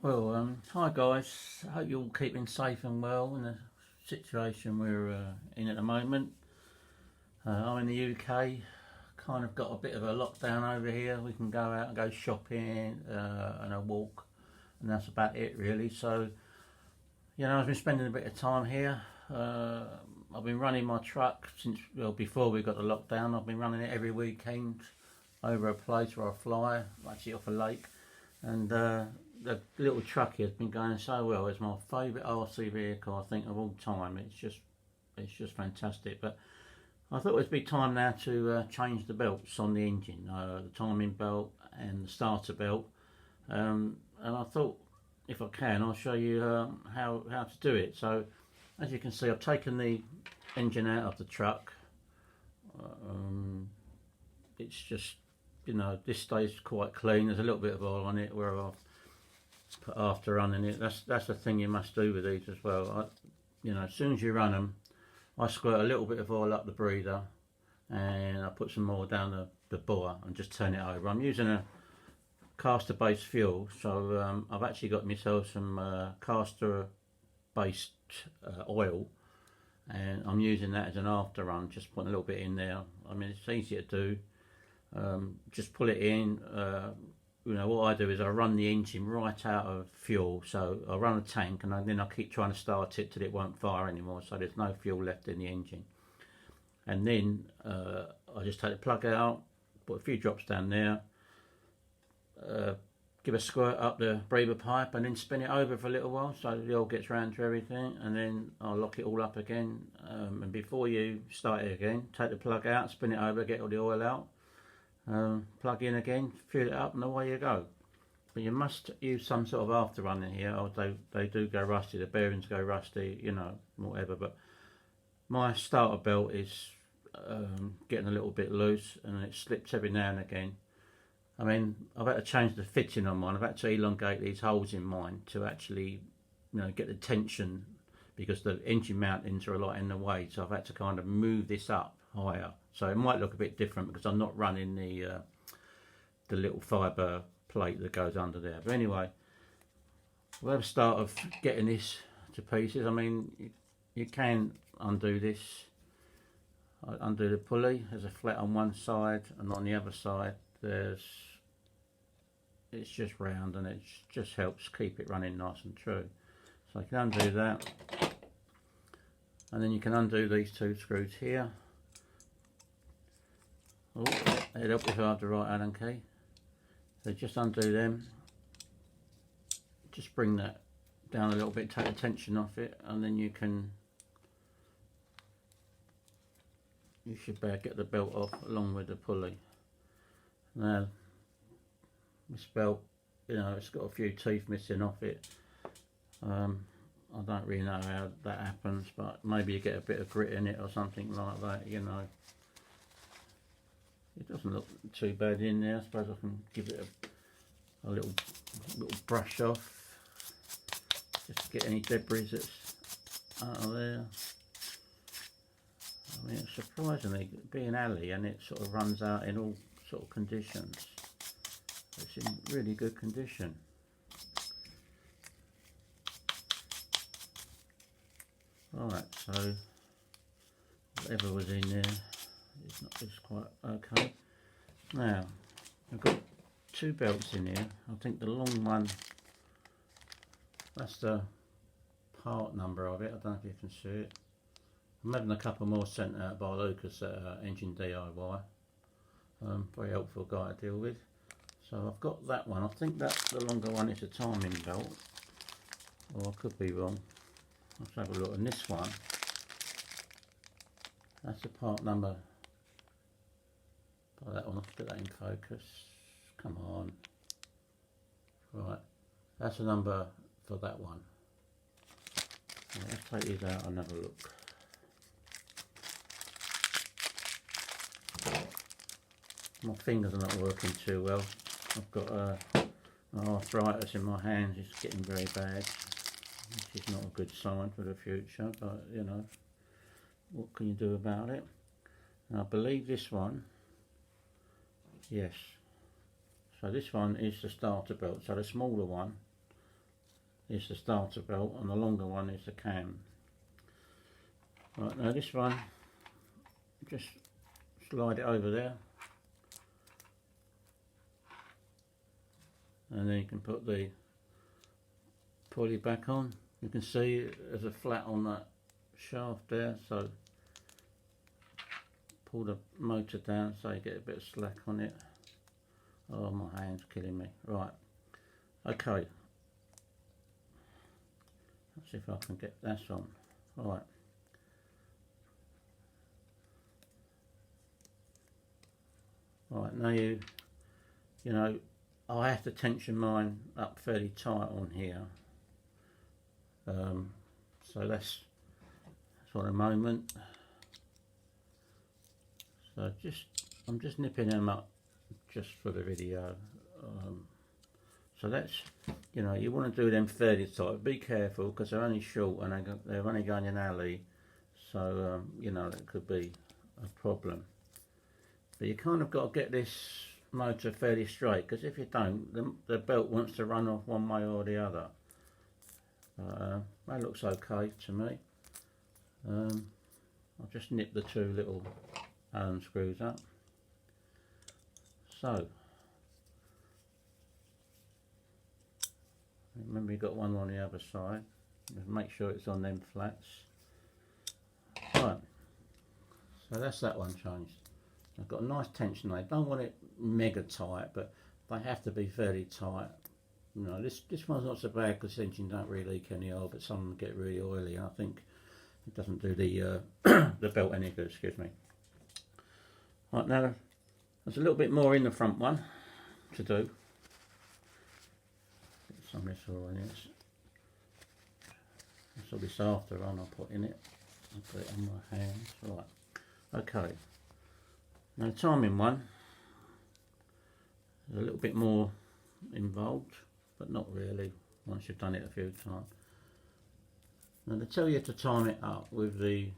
Well, hi guys. I hope you're all keeping safe and well in the situation we're in at the moment. I'm in the UK. Kind of got a bit of a lockdown over here. We can go out and go shopping and a walk, and that's about it really. So, I've been spending a bit of time here. I've been running my truck since before we got the lockdown. I've been running it every weekend over a place where I fly, actually off a lake, and the little truckie has been going so well. It's my favourite RC vehicle, I think, of all time. It's just fantastic. But I thought it'd be time now to change the belts on the engine, the timing belt and the starter belt. And I thought, if I can, I'll show you how to do it. So, as you can see, I've taken the engine out of the truck. Um, it's just, this stays quite clean. There's a little bit of oil on it where I've put after running it. That's the thing you must do with these as well. As soon as you run them, I squirt a little bit of oil up the breather, and I put some more down the bore and just turn it over. I'm using a caster based fuel, so I've actually got myself some caster based oil, and I'm using that as an after run, just putting a little bit in there. I mean, it's easy to do. Just pull it in. What I do is I run the engine right out of fuel, so I run a tank, and then I keep trying to start it till it won't fire anymore, so there's no fuel left in the engine. And then I just take the plug out, put a few drops down there, give a squirt up the breather pipe, and then spin it over for a little while so the oil gets round to everything, and then I'll lock it all up again. And before you start it again, take the plug out, spin it over, get all the oil out. Plug in again, fill it up, and away you go. But you must use some sort of after run in here, or they do go rusty, the bearings go rusty, whatever. But my starter belt is getting a little bit loose, and it slips every now and again. I mean, I've had to change the fitting on mine. I've had to elongate these holes in mine to actually, get the tension, because the engine mountings are a lot in the way. So I've had to kind of move this up higher. So it might look a bit different because I'm not running the little fibre plate that goes under there. But anyway, we'll have a start of getting this to pieces. I mean, you can undo this. I undo the pulley. There's a flat on one side, and on the other side it's just round, and it just helps keep it running nice and true. So I can undo that, and then you can undo these two screws here. Oh, it'd help if I had the right Allen key. So just undo them, just bring that down a little bit, take the tension off it, and then you should be able to get the belt off along with the pulley. Now, this belt, it's got a few teeth missing off it. I don't really know how that happens, but maybe you get a bit of grit in it or something like that, It doesn't look too bad in there. I suppose I can give it a little brush off, just to get any debris that's out of there. I mean, it's surprisingly, being alley, and it sort of runs out in all sort of conditions. It's in really good condition. Right, so whatever was in there, it's quite okay. Now, I've got two belts in here. I think the long one, that's the part number of it. I don't know if you can see it. I'm having a couple more sent out by Lucas at Engine DIY. Very helpful guy to deal with. So I've got that one. I think that the longer one is a timing belt, or I could be wrong. Let's have a look. And this one, that's the part number. Oh, that one, let's get that in focus. Come on. Right, that's the number for that one. Right, let's take these out and have a look. My fingers are not working too well. I've got arthritis in my hands. It's getting very bad, which is not a good sign for the future, but what can you do about it? And I believe this one, yes, so this one is the starter belt, so the smaller one is the starter belt and the longer one is the cam. Right, now this one, just slide it over there, and then you can put the pulley back on. You can see there's a flat on that shaft there, so pull the motor down so you get a bit of slack on it. Oh, my hand's killing me. Right, okay, let's see if I can get that on. Right, right, now you know, I have to tension mine up fairly tight on here, so that's for a moment. So I'm just nipping them up just for the video. So that's, you know, you want to do them fairly tight. Be careful because they're only short and they're only going in alley, so you know, that could be a problem. But you kind of got to get this motor fairly straight, because if you don't, the belt wants to run off one way or the other. That looks okay to me. I'll just nip the two little Allen screws up. So remember, you've got one on the other side. Just make sure it's on them flats. Right, so that's that one changed. I've got a nice tension. I don't want it mega tight, but they have to be fairly tight. You know, this one's not so bad because the engine don't really leak any oil, but some get really oily. I think it doesn't do the the belt any good. Excuse me. Right, now there's a little bit more in the front one to do. Get some of this oil in it. This will be after on. I'll put in it. I'll put it on my hands. Right. Okay. Now the timing one is a little bit more involved, but not really once you've done it a few times. Now they tell you to time it up with the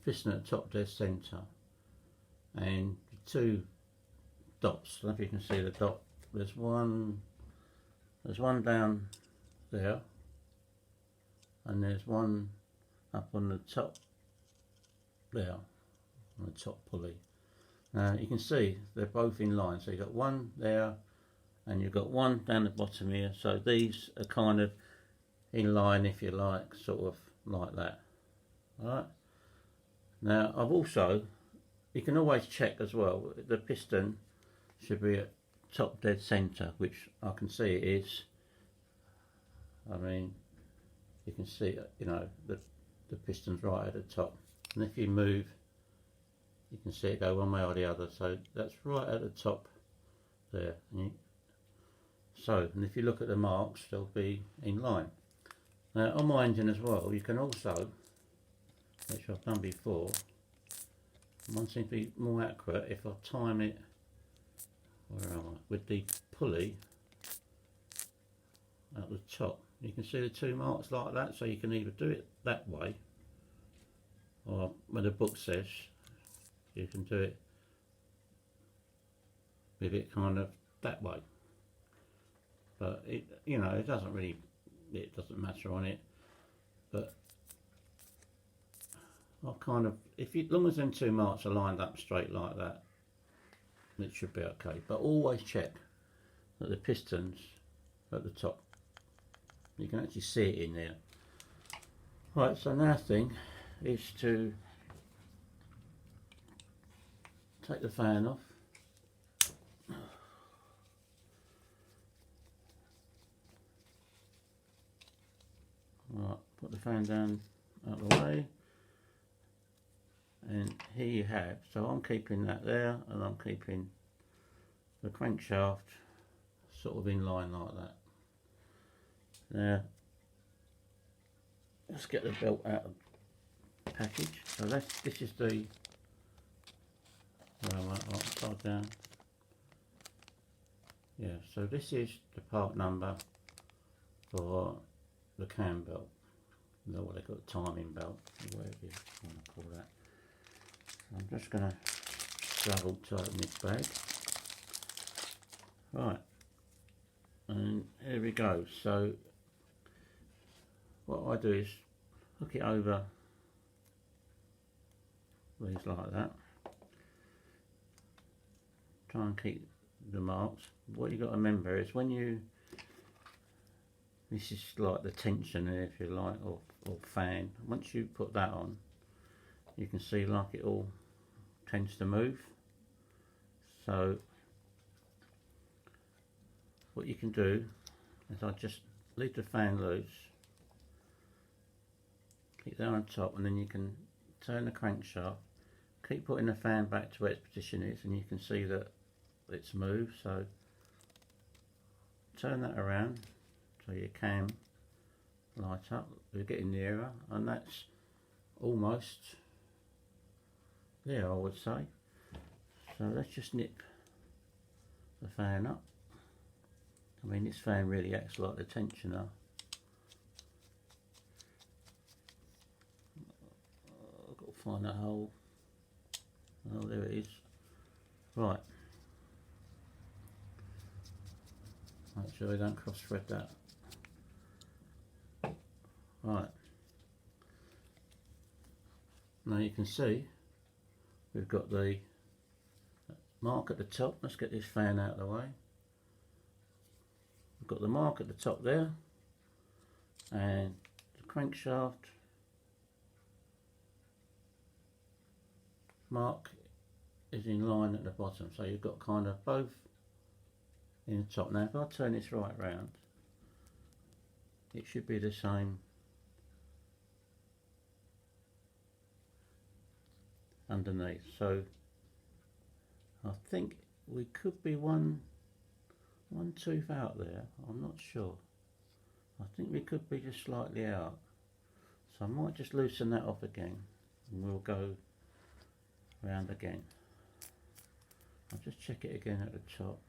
piston at the top dead centre and the two dots. I don't know if you can see the dot. There's one down there, and there's one up on the top there, on the top pulley. Now you can see they're both in line, so you've got one there and you've got one down the bottom here, so these are kind of in line, if you like, sort of like that. Alright, now I've also, you can always check as well, the piston should be at top dead centre, which I can see it is. I mean, you can see, you know, the piston's right at the top, and if you move you can see it go one way or the other, so that's right at the top there. And if you look at the marks, they'll be in line. Now on my engine as well, you can also, which I've done before, one seems to be more accurate if I time it, where am I, with the pulley at the top. You can see the two marks like that, so you can either do it that way, or when the book says, you can do it with it kind of that way. But it, you know, it doesn't matter on it. But I'll kind of, as long as them two marks are lined up straight like that, it should be okay. But always check that the piston's at the top. You can actually see it in there. Right, so now thing is to take the fan off. Right, put the fan down out of the way, and here you have, so I'm keeping that there, and I'm keeping the crankshaft sort of in line like that. Now let's get the belt out of the package. So this is the, upside down. Yeah, so this is the part number for the cam belt. You know what they call it, timing belt, whatever you want to call that. I'm just going to double tighten this bag. Right, and here we go. So what I do is hook it over these like that. Try and keep the marks. What you got to remember is when you, this is like the tension if you like, or fan. Once you put that on, you can see like it all tends to move. So what you can do is I just leave the fan loose, keep that on top, and then you can turn the crankshaft, keep putting the fan back to where its position is, and you can see that it's moved. So turn that around so your cam light up. We're getting nearer, and that's almost there, I would say. So let's just nip the fan up. I mean, this fan really acts like the tensioner. I've got to find a hole. Oh, there it is. Right. Make sure we don't cross thread that. Right. Now you can see we've got the mark at the top. Let's get this fan out of the way. We've got the mark at the top there, and the crankshaft mark is in line at the bottom. So you've got kind of both in the top. Now if I turn this right round, it should be the same underneath. So I think we could be one tooth out there. I'm not sure. I think we could be just slightly out. So I might just loosen that off again, and we'll go round again. I'll just check it again at the top.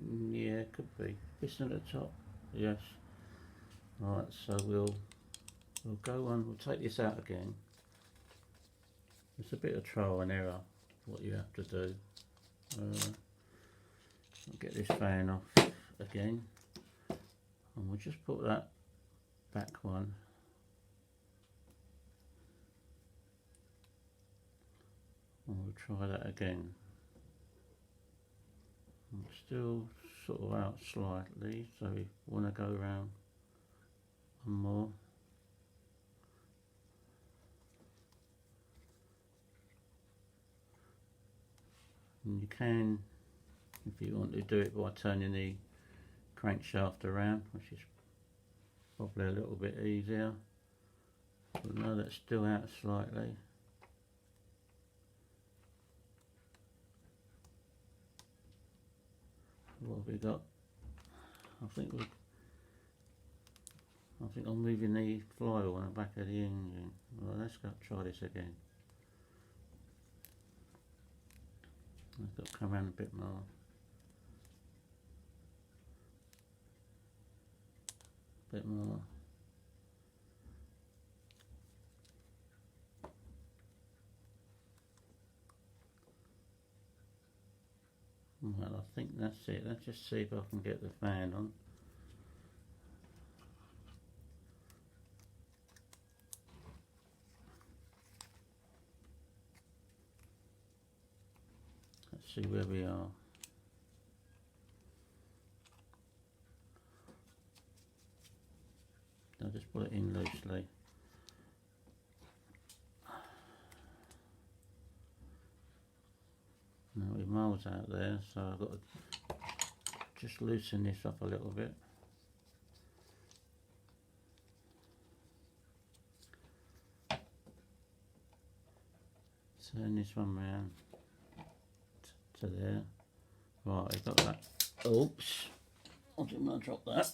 Yeah, it could be. Piston at the top. Yes. Right, so we'll go on. We'll take this out again. It's a bit of trial and error what you have to do. I'll get this fan off again, and we'll just put that back one and we'll try that again. I'm still sort of out slightly, so we want to go around one more. And you can, if you want to do it by turning the crankshaft around, which is probably a little bit easier. But no, that's still out slightly. What have we got? I think I'm moving the flywheel on the back of the engine. Well, let's go try this again. I've got to come around a bit more. A bit more. Well, I think that's it. Let's just see if I can get the fan on. Let's see where we are. I'll just put it in loosely. Now we're miles out there, so I've got to just loosen this up a little bit. Turn this one round to there. Right, I've got that. Oops, I didn't want to drop that.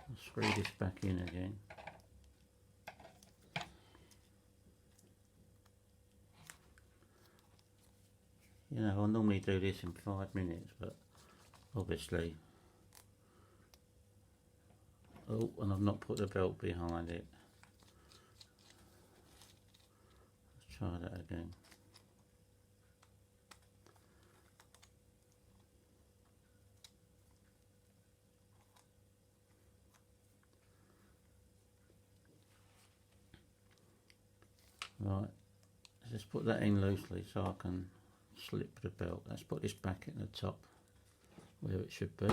I'll screw this back in again. You know, I'll normally do this in 5 minutes, but obviously, oh, and I've not put the belt behind it. Let's try that again. Right, let's just put that in loosely so I can slip the belt. Let's put this back at the top where it should be.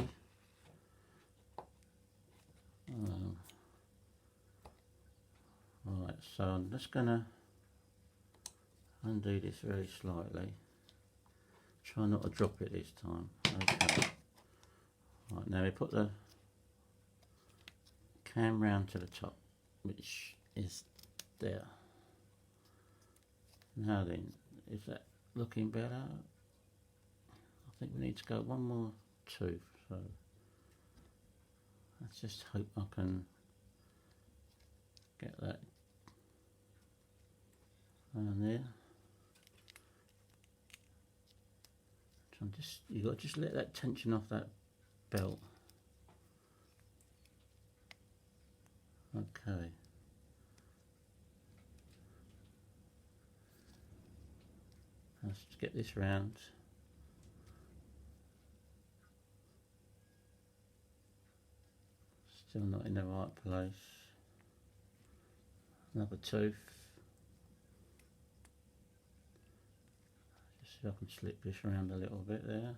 Right, so I'm just gonna undo this very slightly. Try not to drop it this time. Okay. Right, now we put the cam round to the top, which is there. Now then, is that looking better? I think we need to go one more tooth, so let's just hope I can get that on there. So you got to just let that tension off that belt. Okay. Let's get this round. Still not in the right place. Another tooth. Just see if I can slip this around a little bit there.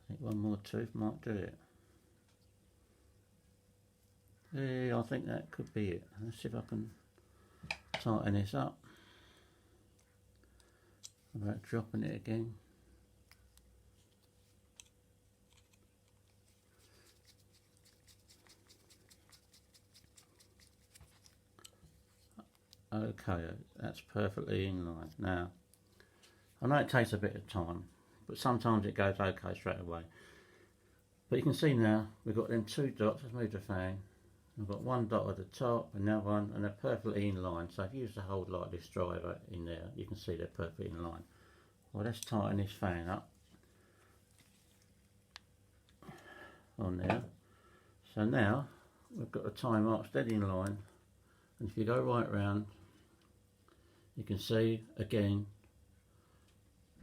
I think one more tooth might do it. Yeah, I think that could be it. Let's see if I can tighten this up without dropping it again. Okay, that's perfectly in line. Now, I know it takes a bit of time, but sometimes it goes okay straight away. But you can see now, we've got them two dots. Let's move the fan. We've got one dot at the top, another one, and they're perfectly in line. So if you use the hold like this driver in there, you can see they're perfectly in line. Well, let's tighten this fan up on there. So now, we've got the tie marks dead in line. And if you go right round, you can see again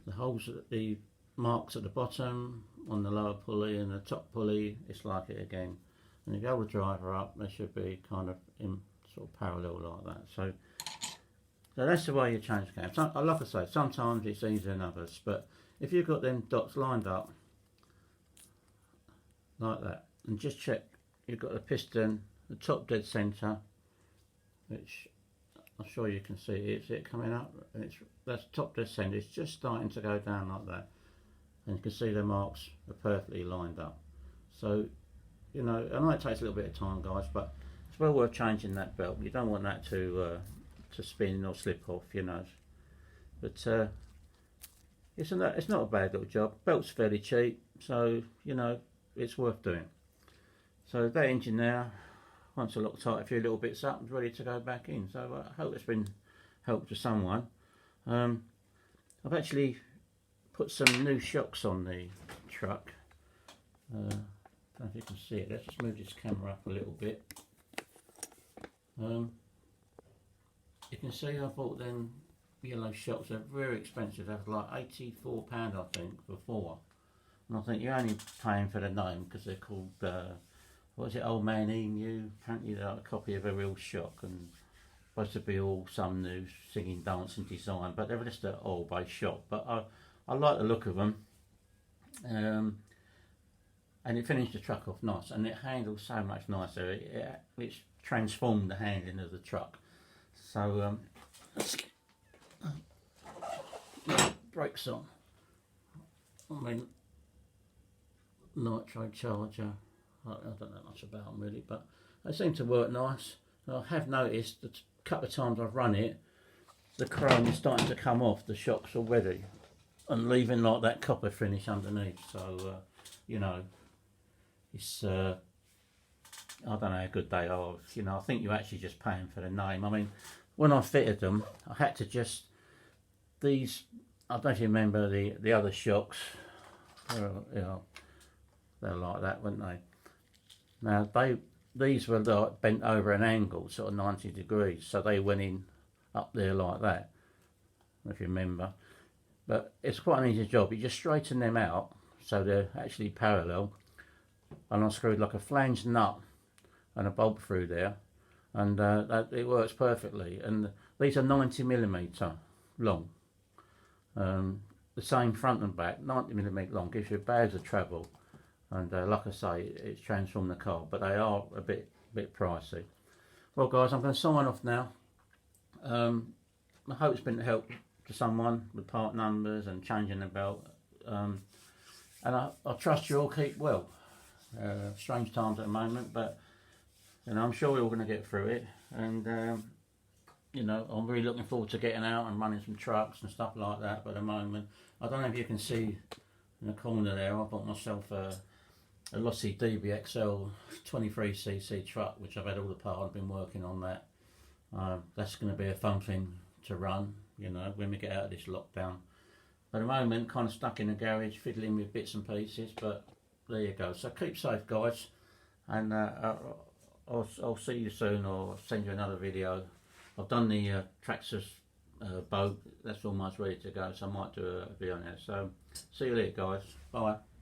the holes, the marks at the bottom on the lower pulley and the top pulley. It's like it again. And if you go the driver up, they should be kind of in sort of parallel like that. So that's the way you change the cam. Like I say, sometimes it's easier than others, but if you've got them dots lined up like that, and just check you've got the piston, the top dead centre, which I'm sure you can see. It's it coming up, and that's top dead centre. It's just starting to go down like that, and you can see the marks are perfectly lined up. So, you know, I know it takes a little bit of time, guys, but it's well worth changing that belt. You don't want that to spin or slip off, you know. But it's not a bad little job. Belt's fairly cheap, so you know it's worth doing. So that engine now, once I Loctite a few little bits up, is ready to go back in. So I hope it's been helpful to someone. I've actually put some new shocks on the truck. I don't know if you can see it. Let's just move this camera up a little bit. You can see I bought them yellow shocks. They're very expensive. They're like £84 I think for 4. And I think you're only paying for the name because they're called what is it, Old Man Emu? Apparently they're like a copy of a real shock and supposed to be all some new singing, dancing design, but they're just an oil based shock. But I like the look of them. And it finished the truck off nice, and it handles so much nicer. It's transformed the handling of the truck. So let's get brakes on. I mean, nitro charger. I don't know much about them really, but they seem to work nice. I have noticed that a couple of times I've run it, the chrome is starting to come off the shocks already, and leaving like that copper finish underneath. So you know, it's I don't know how good they are. You know, I think you're actually just paying for the name. I mean, when I fitted them, I had to just these. I don't know if you remember the other shocks. You know, they're like that, weren't they? Now these were like bent over an angle, sort of 90 degrees, so they went in up there like that, if you remember. But it's quite an easy job. You just straighten them out so they're actually parallel, and I screwed like a flange nut and a bolt through there, and it works perfectly. And these are 90mm long, the same front and back, 90mm long, gives you bags of travel, and like I say, it's transformed the car, but they are a bit pricey. Well guys, I'm going to sign off now. I hope it's been a help to someone with part numbers and changing the belt, and I trust you all keep well. Strange times at the moment, but you know, I'm sure we're all going to get through it, and you know, I'm really looking forward to getting out and running some trucks and stuff like that. But at the moment, I don't know if you can see in the corner there, I bought myself a Lossy DBXL 23cc truck, which I've had all the part. I've been working on that. That's going to be a fun thing to run, you know, when we get out of this lockdown. At the moment, kind of stuck in the garage, fiddling with bits and pieces, but there you go. So keep safe, guys, and I'll see you soon, or send you another video. I've done the Traxxas boat, that's almost ready to go, so I might do a video on that. So see you later, guys. Bye.